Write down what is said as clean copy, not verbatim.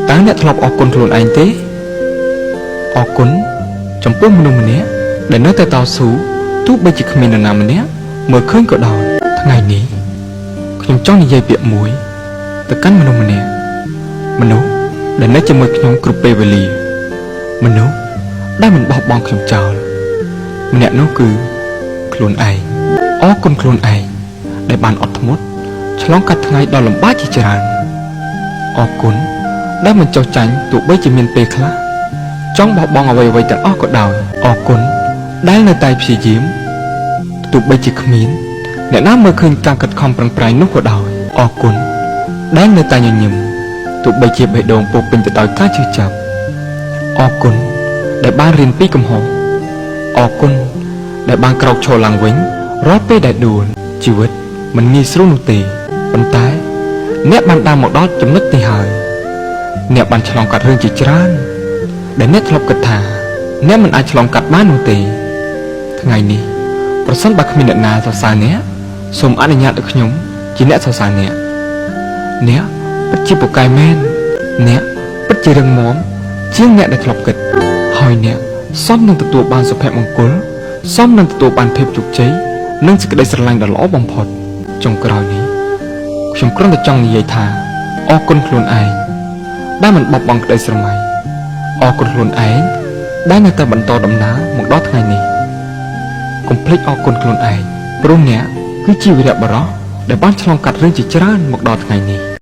តាអ្នកធ្លាប់អរគុណខ្លួនឯងទេអរគុណចំពោះមនុស្សម្នាក់ដែលនៅតែតស៊ូទោះបីជាគ្មាននរណាម្នាក់មើលឃើញក៏ដោយថ្ងៃនេះខ្ញុំចង់និយាយពាក្យមួយទៅកាន់មនុស្សម្នាក់មនុស្សដែលនៅជាមួយខ្ញុំគ្រប់ពេលវេលាមនុស្សដែលមិនបោះបង់ខ្ញុំចោលម្នាក់នោះគឺខ្លួនឯងអរគុណខ្លួនឯងដែលបានអត់ធ្មត់ឆ្លងកាត់ថ្ងៃដ៏លំបាកជាច្រើនអរគុណដែលមិនចោះចាញ់ទោះបីជាមានពេលខ្លះចង់បោះបង់អ្វីៗទាំងអស់ក៏ដោយអរគុណដែលនៅតែព្យាយាមទោះបីជាគ្មានអ្នកណាមើលឃើញការខិតខំប្រឹងប្រែងនោះក៏ដោយអរគុណដែលនៅតែញញឹមទោះបីជាបេះដូងពោរពេញទៅដោយការឈឺចាប់អរគុណដែលបានរៀនពីកំហុសអរគុណដែលបានក្រោកឈរឡើងវិញរាល់ពេលដែលដួលជីវិតមិនងាយស្រួលនោះទេប៉ុន្តែអ្នកបានដើរមកដល់ចំណុចនេះហើយអ្នកបានឆ្លងកាត់រឿងជាច្រើនដែលអ្នកធ្លាប់គិតថាអ្នកមិនអាចឆ្លងកាត់បាននោះទេថ្ងៃនេះប្រសិនបើគ្មានអ្នកណាសរសើរអ្នកសូមអនុញ្ញាតឲ្យខ្ញុំជាអ្នកសរសើរអ្នកពិតជាពូកែមែនអ្នកពិតជារឹងមាំជាងអ្នកដែលធ្លាប់គិតហើយអ្នកសមនឹងទទួលបានសុភមង្គលសមនឹងទទួលបានភាពជោគជ័យនិងសេចក្តីស្រឡាញ់ដ៏ល្អបំផុតចុងក្រោយនេះខ្ញុំគ្រាន់តែចង់និយាយថាអរគុណខ្លួនឯងដែលមិនបោះបង់ក្តីស្រមៃអរគុណខ្លួនឯងដែលនៅតែបន្តដំណើរមកដល់ថ្ងៃនេះកុំភ្លេចអរគុណខ្លួនឯងព្រោះអ្នកគឺជាវីរបុរសដែលបានឆ្លងកាត់រឿងជាច្រើនមកដល់ថ្ងៃនេះ